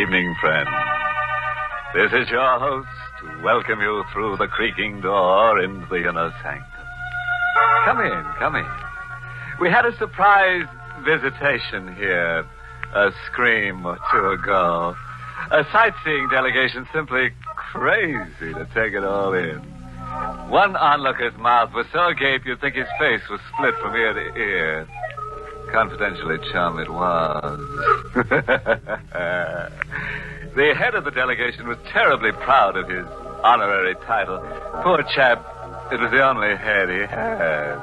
evening, friend. This is your host to welcome you through the creaking door into the inner sanctum. Come in. We had a surprise visitation here a scream or two ago. A sightseeing delegation simply crazy to take it all in. One onlooker's mouth was so agape you'd think his face was split from ear to ear. Confidentially, chum, it was. The head of the delegation was terribly proud of his honorary title. Poor chap, it was the only head he had.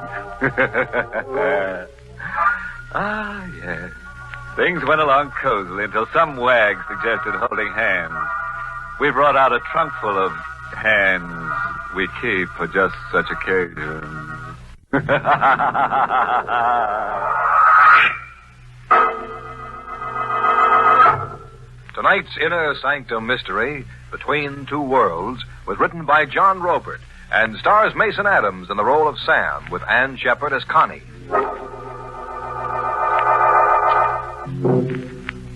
Ah, yes. Things went along cozily until some wag suggested holding hands. We brought out a trunk full of hands we keep for just such occasions. Tonight's Inner Sanctum Mystery, Between Two Worlds, was written by John Robert and stars Mason Adams in the role of Sam, with Ann Shepard as Connie.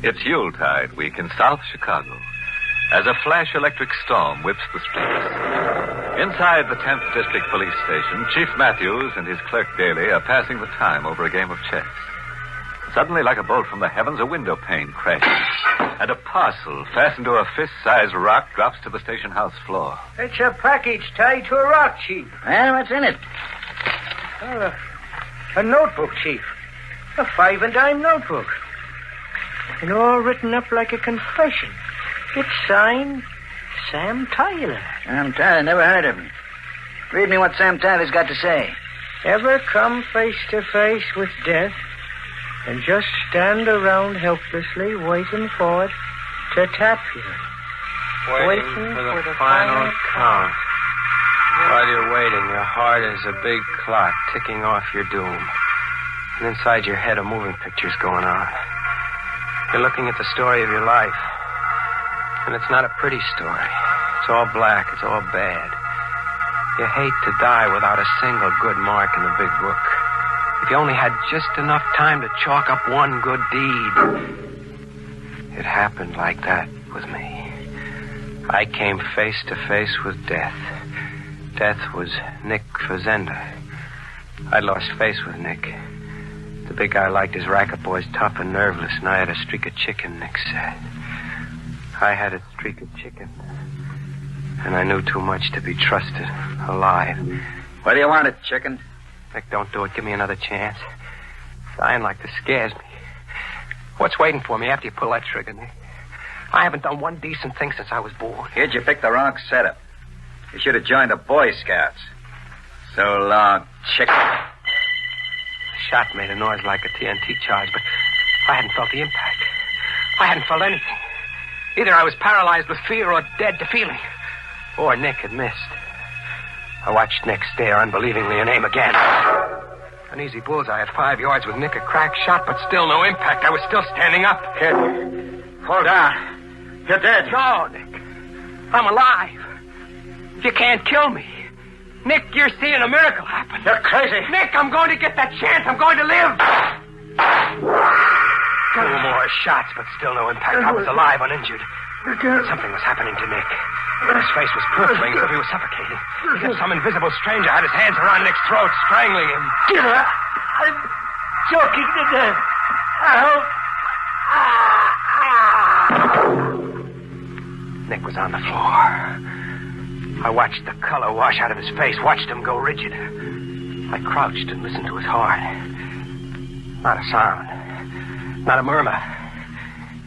It's Yuletide week in South Chicago as a flash electric storm whips the streets. Inside the 10th District Police Station, Chief Matthews and his clerk Daly are passing the time over a game of chess. Suddenly, like a bolt from the heavens, a window pane crashes, and a parcel fastened to a fist-sized rock drops to the station house floor. It's a package tied to a rock, Chief. And what's in it? Oh, a notebook, Chief. A 5-and-dime notebook. And all written up like a confession. It's signed Sam Tyler. Sam Tyler, never heard of him. Read me what Sam Tyler's got to say. Ever come face to face with death and just stand around helplessly waiting for it to tap you? Waiting for the final count. While you're waiting, your heart is a big clock ticking off your doom. And inside your head, a moving picture's going on. You're looking at the story of your life. And it's not a pretty story. It's all black. It's all bad. You hate to die without a single good mark in the big book. If you only had just enough time to chalk up one good deed. It happened like that with me. I came face to face with death. Death was Nick Fazenda. I'd lost face with Nick. The big guy liked his racket boys tough and nerveless, and I had a streak of chicken, Nick said. I had a streak of chicken. And I knew too much to be trusted alive. What do you want, chicken? Nick, don't do it. Give me another chance. Dying like this scares me. What's waiting for me after you pull that trigger, Nick? I haven't done one decent thing since I was born. Kid, you picked the wrong setup. You should have joined the Boy Scouts. So long, chicken. The shot made a noise like a TNT charge, but I hadn't felt the impact. I hadn't felt anything. Either I was paralyzed with fear or dead to feeling. Or Nick had missed. I watched Nick stare unbelievingly and aim again. An easy bullseye at 5 yards with Nick a crack shot, but still no impact. I was still standing up. Kid, hold on. You're dead. No, Nick. I'm alive. You can't kill me. Nick, you're seeing a miracle happen. You're crazy. Nick, I'm going to get that chance. I'm going to live. 2 more shots, but still no impact. I was alive, uninjured. Something was happening to Nick. His face was purpling as if he was suffocating. As if some invisible stranger had his hands around Nick's throat, strangling him. I'm choking to death. Nick was on the floor. I watched the color wash out of his face, watched him go rigid. I crouched and listened to his heart. Not a sound. Not a murmur.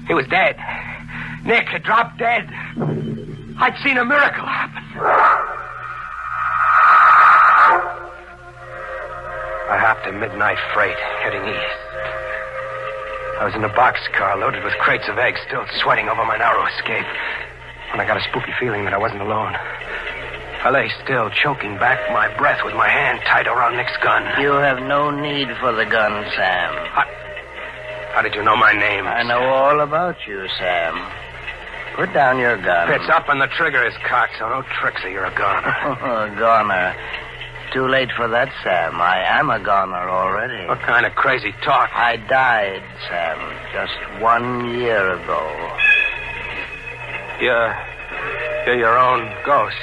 He was dead. Nick had dropped dead. I'd seen a miracle happen. I hopped a midnight freight heading east. I was in a boxcar loaded with crates of eggs, still sweating over my narrow escape, when I got a spooky feeling that I wasn't alone. I lay still, choking back my breath with my hand tight around Nick's gun. You have no need for the gun, Sam. How did you know my name? I know all about you, Sam. Put down your gun. It's up and the trigger is cocked, so no tricks or you're a goner. A goner. Too late for that, Sam. I am a goner already. What kind of crazy talk? I died, Sam, just 1 year ago. You're your own ghost.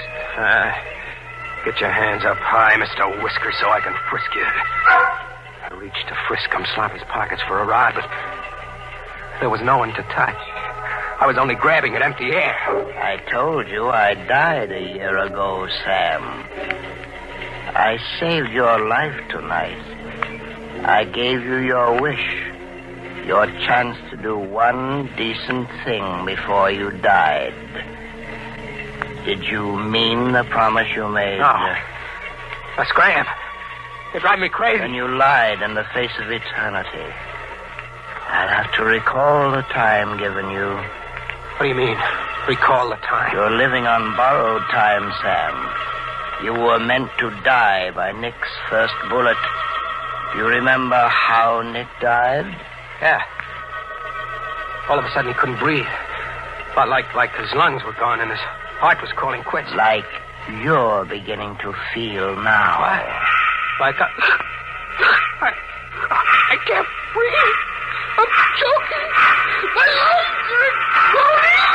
Get your hands up high, Mr. Whisker, so I can frisk you. I reached to frisk Sloppy's pockets for a rod, but there was no one to touch. I was only grabbing at empty air. I told you I died a year ago, Sam. I saved your life tonight. I gave you your wish. Your chance to do one decent thing before you died. Did you mean the promise you made? No. Scram. You drive me crazy. When you lied in the face of eternity. I'll have to recall the time given you. What do you mean, recall the time? You're living on borrowed time, Sam. You were meant to die by Nick's first bullet. You remember how Nick died? Yeah. All of a sudden he couldn't breathe. Felt like his lungs were gone and his heart was calling quits. Like you're beginning to feel now. What? Like I can't breathe. I'm choking. My lungs are exploding.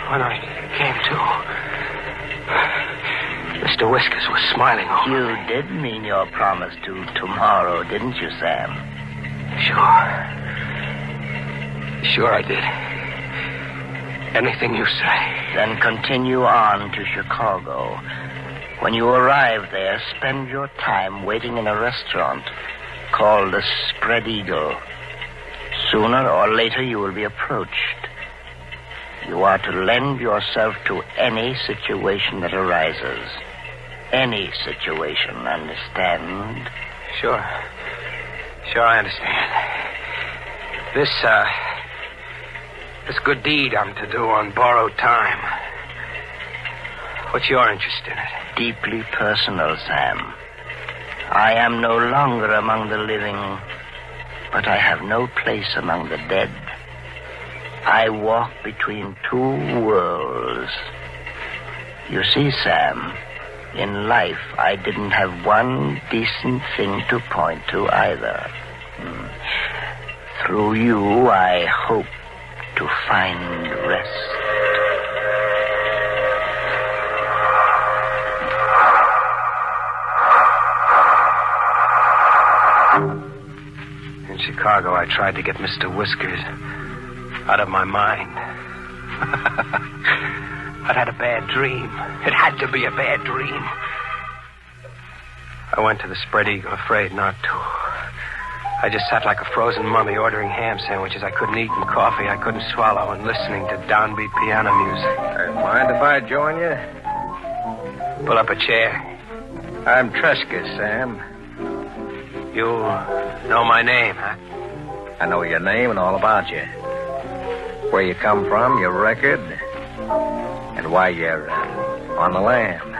When I came to, Mr. Whiskers was smiling over me. You did mean your promise to tomorrow, didn't you, Sam? Sure I did. Anything you say. Then continue on to Chicago. When you arrive there, spend your time waiting in a restaurant called the Spread Eagle. Sooner or later, you will be approached. You are to lend yourself to any situation that arises. Any situation, understand? Sure, I understand. This good deed I'm to do on borrowed time. What's your interest in it? Deeply personal, Sam. I am no longer among the living, but I have no place among the dead. I walk between two worlds. You see, Sam, in life, I didn't have one decent thing to point to either. Through you, I hope to find rest. In Chicago, I tried to get Mr. Whiskers out of my mind. I'd had a bad dream. It had to be a bad dream. I went to the Spread Eagle, afraid not to. I just sat like a frozen mummy ordering ham sandwiches I couldn't eat and coffee I couldn't swallow and listening to downbeat piano music. Mind if I join you? Pull up a chair. I'm Tresca, Sam. You know my name, huh? I know your name and all about you. Where you come from, your record, and why you're on the lam.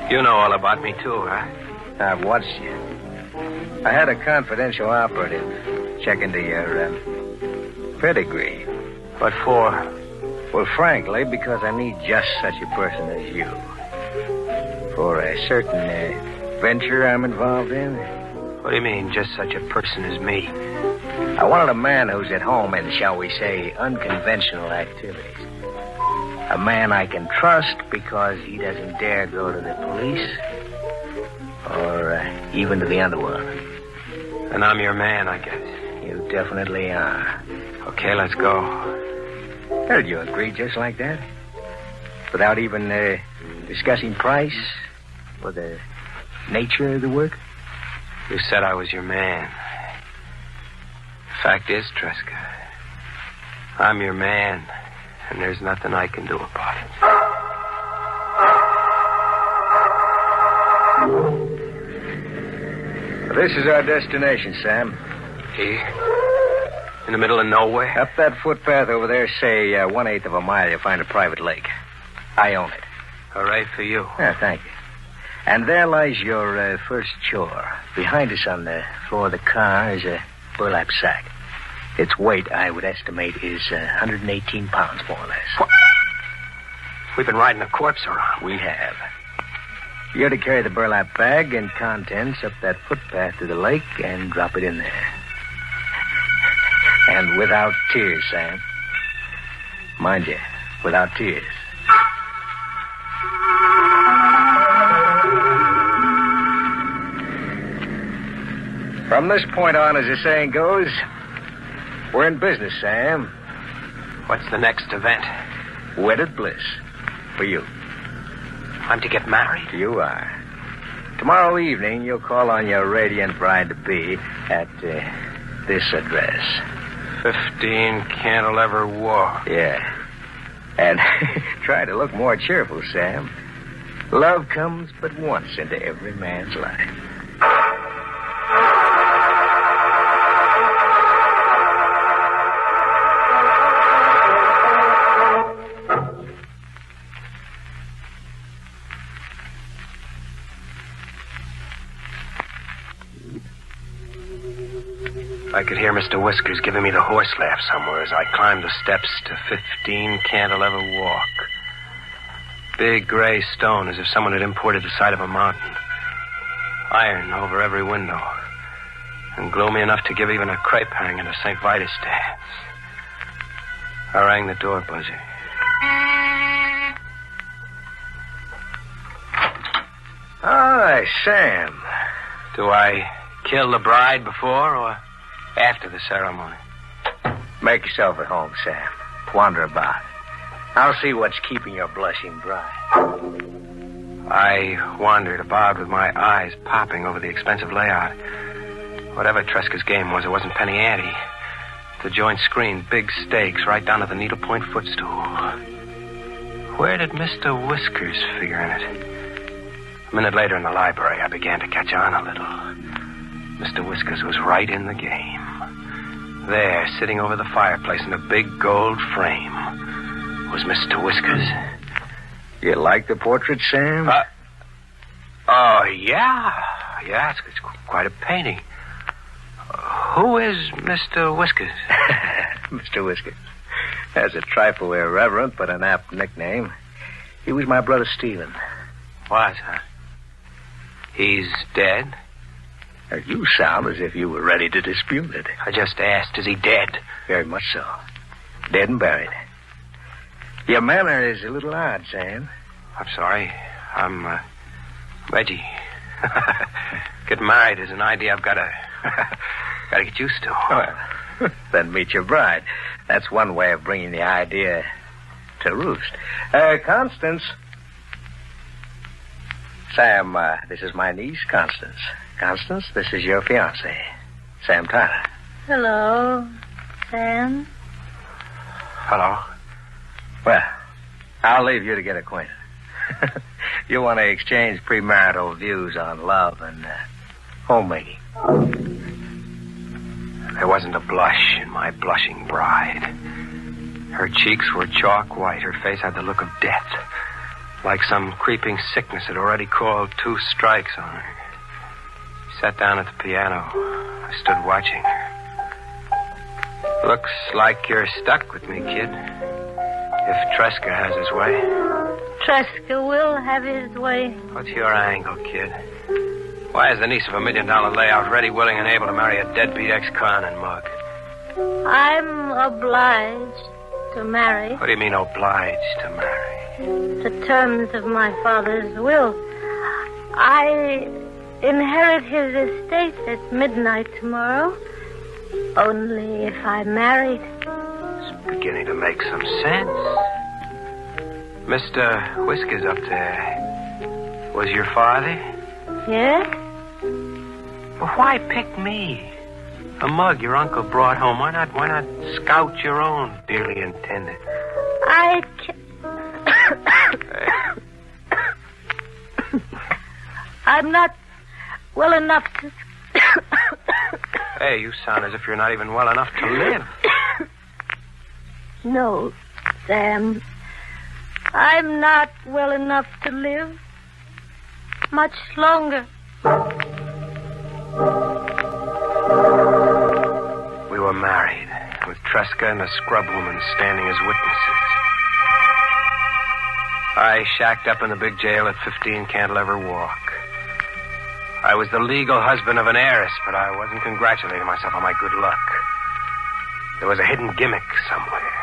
You know all about me, too, huh? I've watched you. I had a confidential operative check into your pedigree. What for? Well, frankly, because I need just such a person as you. For a certain venture I'm involved in. What do you mean, just such a person as me? I wanted a man who's at home in, shall we say, unconventional activities. A man I can trust because he doesn't dare go to the police or even to the underworld. And I'm your man, I guess. You definitely are. Okay, let's go. Well, you agree just like that? Without even discussing price or the nature of the work? You said I was your man. Fact is, Tresca, I'm your man, and there's nothing I can do about it. This is our destination, Sam. Here? In the middle of nowhere? Up that footpath over there, say 1/8 of a mile, you'll find a private lake. I own it. All right for you. Yeah, thank you. And there lies your first chore. Behind us on the floor of the car is a burlap sack. Its weight, I would estimate, is 118 pounds, more or less. What? We've been riding a corpse around. We have. You're to carry the burlap bag and contents up that footpath to the lake and drop it in there. And without tears, Sam. Mind you, without tears. From this point on, as the saying goes, we're in business, Sam. What's the next event? Wedded bliss. For you. I'm to get married? You are. Tomorrow evening, you'll call on your radiant bride-to-be at this address. 15 Cantilever Walk. Yeah. And try to look more cheerful, Sam. Love comes but once into every man's life. I could hear Mr. Whiskers giving me the horse laugh somewhere as I climbed the steps to 15 Cantilever Walk. Big gray stone, as if someone had imported the side of a mountain. Iron over every window. And gloomy enough to give even a crepe hanging a St. Vitus dance. I rang the door buzzer. Hi, Sam. Do I kill the bride before or after the ceremony? Make yourself at home, Sam. Wander about. I'll see what's keeping your blushing bride. I wandered about with my eyes popping over the expensive layout. Whatever Tresca's game was, it wasn't penny ante. The joint screen, big stakes, right down to the needlepoint footstool. Where did Mr. Whiskers figure in it? A minute later in the library, I began to catch on a little. Mr. Whiskers was right in the game. There, sitting over the fireplace in a big gold frame, was Mr. Whiskers. You like the portrait, Sam? Oh, yeah. Yeah, it's quite a painting. Who is Mr. Whiskers? Mr. Whiskers. That's a trifle irreverent, but an apt nickname. He was my brother Stephen. Was, huh? He's dead? You sound as if you were ready to dispute it. I just asked, is he dead? Very much so. Dead and buried. Your manner is a little odd, Sam. I'm sorry. I'm, Reggie. Getting married is an idea I've got to get used to. Well, then meet your bride. That's one way of bringing the idea to roost. Constance. Sam, this is my niece, Constance. Constance, this is your fiancé, Sam Tyler. Hello, Sam. Hello. Well, I'll leave you to get acquainted. You want to exchange premarital views on love and homemaking. There wasn't a blush in my blushing bride. Her cheeks were chalk white. Her face had the look of death, like some creeping sickness had already called 2 strikes on her. She sat down at the piano. I stood watching her. Looks like you're stuck with me, kid. If Tresca has his way. Tresca will have his way. What's your angle, kid? Why is the niece of $1 million layout ready, willing, and able to marry a deadbeat ex-con and mug? I'm obliged to marry. What do you mean, obliged to marry? The terms of my father's will. I inherit his estate at midnight tomorrow. Only if I married. It's beginning to make some sense. Mr. Whiskers up there was your father? Yes? Well, why pick me? A mug your uncle brought home. Why not scout your own dearly intended? I I'm not well enough to... Hey, you sound as if you're not even well enough to live. No, Sam. I'm not well enough to live much longer. We were married, with Tresca and the scrub woman standing as witnesses. I shacked up in the big jail at 15 Cantilever Walk. I was the legal husband of an heiress, but I wasn't congratulating myself on my good luck. There was a hidden gimmick somewhere.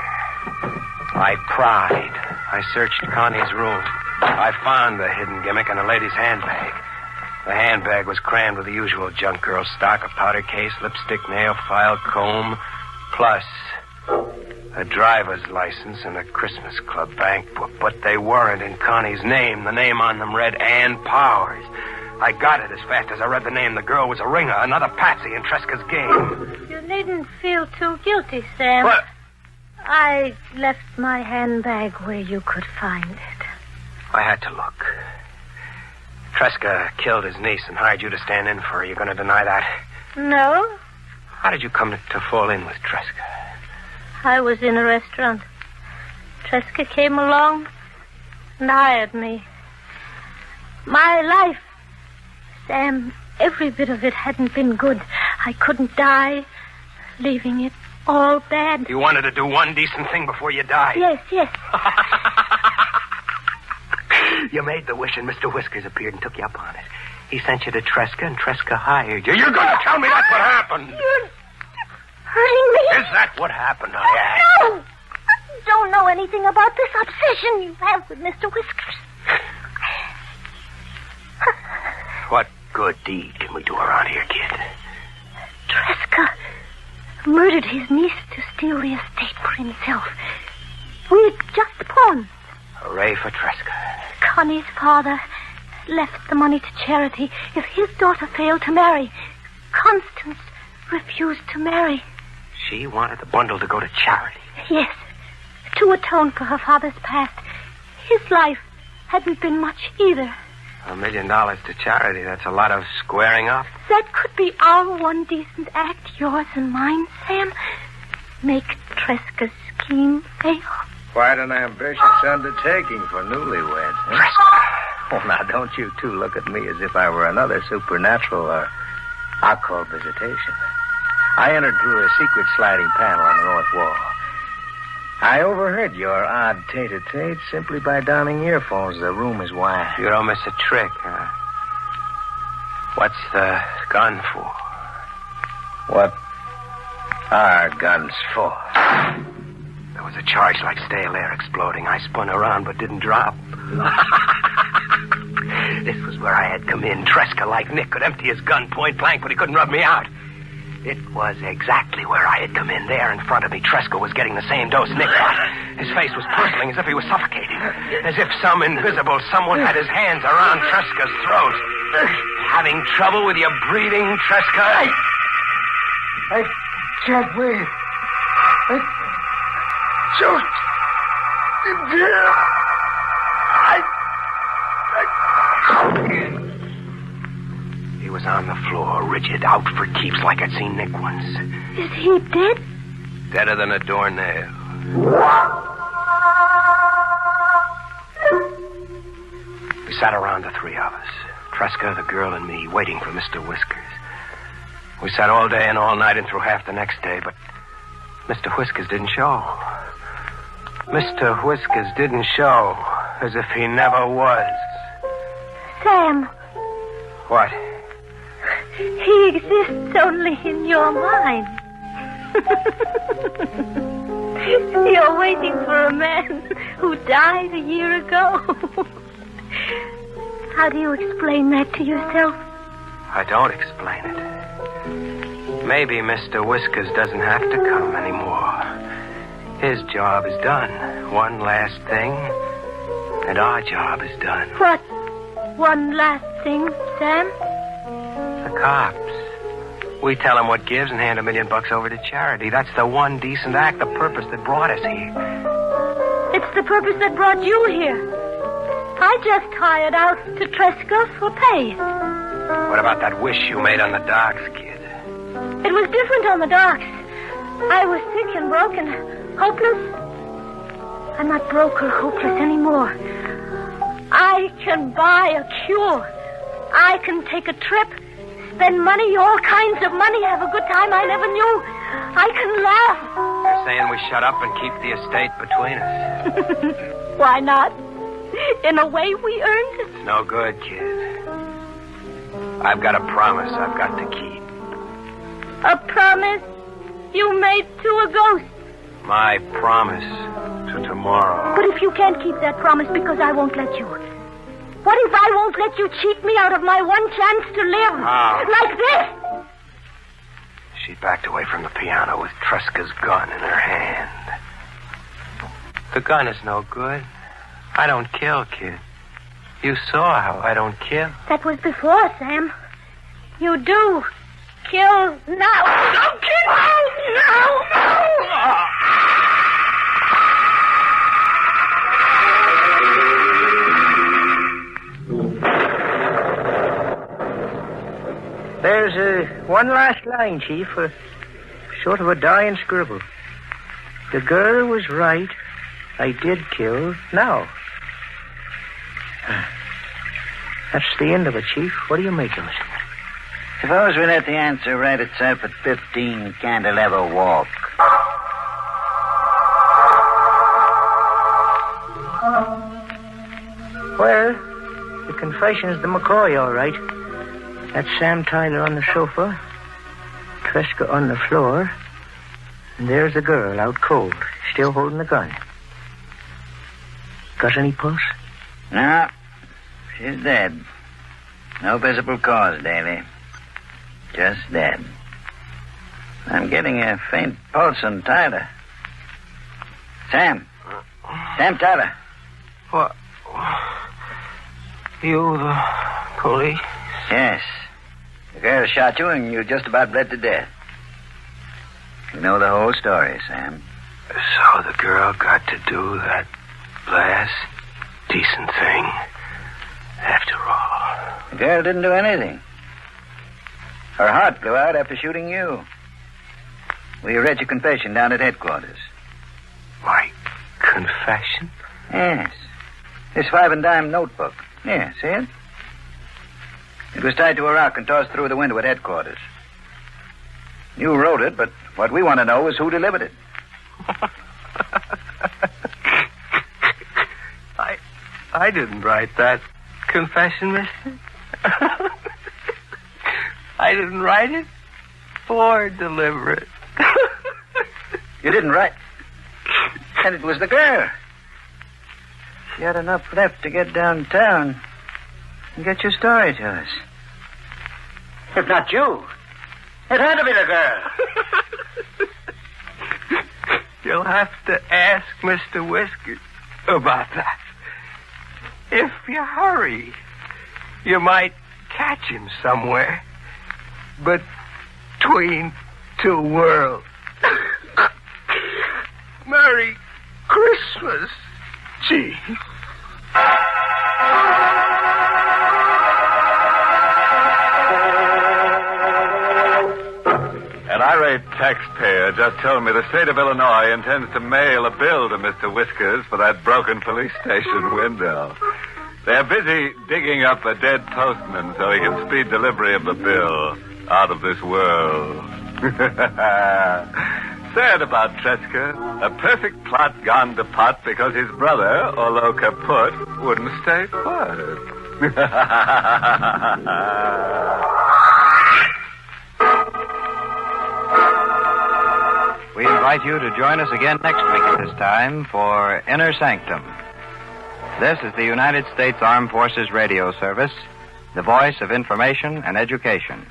I pried. I searched Connie's room. I found the hidden gimmick in a lady's handbag. The handbag was crammed with the usual junk girl stock, a powder case, lipstick, nail file, comb, plus a driver's license and a Christmas Club bank book. But they weren't in Connie's name. The name on them read Ann Powers. I got it as fast as I read the name. The girl was a ringer, another patsy in Tresca's game. You needn't feel too guilty, Sam. What? I left my handbag where you could find it. I had to look. Tresca killed his niece and hired you to stand in for her. You going to deny that? No, How did you come to fall in with Tresca? I was in a restaurant. Tresca came along and hired me. My life, Sam, every bit of it hadn't been good. I couldn't die, leaving it all bad. You wanted to do one decent thing before you died. Yes. You made the wish and Mr. Whiskers appeared and took you up on it. He sent you to Tresca and Tresca hired you. You're going to tell me that's what happened. You're hurting me. Is that what happened, I asked? No! You don't know anything about this obsession you have with Mr. Whiskers. What good deed can we do around here, kid? Tresca murdered his niece to steal the estate for himself. We had just pawned. Hooray for Tresca. Connie's father left the money to charity if his daughter failed to marry. Constance refused to marry. She wanted the bundle to go to charity. Yes, to atone for her father's past. His life hadn't been much either. $1 million to charity, that's a lot of squaring up. That could be our one decent act, yours and mine, Sam. Make Tresca's scheme fail. Quite an ambitious undertaking for newlyweds. Huh? Tresca! Oh, now, don't you two look at me as if I were another supernatural or occult visitation. I entered through a secret sliding panel on the north wall. I overheard your odd tete-a-tete simply by donning earphones. The room is wide. You don't miss a trick, huh? What's the gun for? What are guns for? There was a charge like stale air exploding. I spun around but didn't drop. This was where I had come in. Tresca, like Nick, could empty his gun point blank, but he couldn't rub me out. It was exactly where I had come in. There in front of me, Tresca was getting the same dose Nick got. His face was purpling as if he was suffocating. As if some invisible someone had his hands around Tresca's throat. Having trouble with your breathing, Tresca? I can't breathe. I choked in there. He was on the floor, rigid, out for keeps like I'd seen Nick once. Is he dead? Deader than a doornail. We sat around, the three of us. Tresca, the girl, and me, waiting for Mr. Whiskers. We sat all day and all night and through half the next day, but Mr. Whiskers didn't show. Mr. Whiskers didn't show, as if he never was. Sam, What? he exists only in your mind. You're waiting for a man who died a year ago. How do you explain that to yourself? I don't explain it. Maybe Mr. Whiskers doesn't have to come anymore. His job is done. One last thing, and our job is done. What? One last thing, Sam? The cops. We tell them what gives and hand $1 million over to charity. That's the one decent act, the purpose that brought us here. It's the purpose that brought you here. I just hired out to Tresca for pay. What about that wish you made on the docks, kid? It was different on the docks. I was sick and broken, hopeless. I'm not broke or hopeless anymore. I can buy a cure. I can take a trip, spend money, all kinds of money, have a good time I never knew. I can laugh. You're saying we shut up and keep the estate between us. Why not? in a way we earned it. No good, kid. I've got a promise I've got to keep. A promise you made to a ghost. My promise to tomorrow. But if you can't keep that promise because I won't let you. What if I won't let you cheat me out of my one chance to live? How? Like this? She backed away from the piano with Tresca's gun in her hand. The gun is no good. I don't kill, kid. You saw how I don't kill. That was before, Sam. You do kill now. Don't kill now! There's one last line, Chief, sort of a dying scribble. The girl was right. I did kill now. That's the end of it, Chief. What do you make of it? Suppose we let the answer write itself at 15 Cantilever Walk. Well, the confession's the McCoy, all right. That's Sam Tyler on the sofa, Tresca on the floor, and there's the girl out cold, still holding the gun. Got any pulse? No, she's dead. No visible cause, Davy. Just dead. I'm getting a faint pulse on Tyler. Sam. Sam Tyler. What? You the police? Yes. The girl shot you and you just about bled to death. You know the whole story, Sam. So the girl got to do that last decent thing after all. The girl didn't do anything. Her heart blew out after shooting you. We read your confession down at headquarters. My confession? Yes. This 5 and dime notebook. Yeah, see it? It was tied to a rock and tossed through the window at headquarters. You wrote it, but what we want to know is who delivered it. I didn't write that confession, mister. I didn't write it or deliver it. You didn't write? And it was the girl. She had enough left to get downtown and get your story to us. If not you, it had to be the girl. You'll have to ask Mr. Whiskers about that. If you hurry, you might catch him somewhere between two worlds. Merry Christmas, Chief. An irate taxpayer just told me the state of Illinois intends to mail a bill to Mr. Whiskers for that broken police station window. They're busy digging up a dead postman so he can speed delivery of the bill out of this world. Sad about Tresca. A perfect plot gone to pot because his brother, although kaput, wouldn't stay put. We invite you to join us again next week at this time for Inner Sanctum. This is the United States Armed Forces Radio Service, the voice of information and education.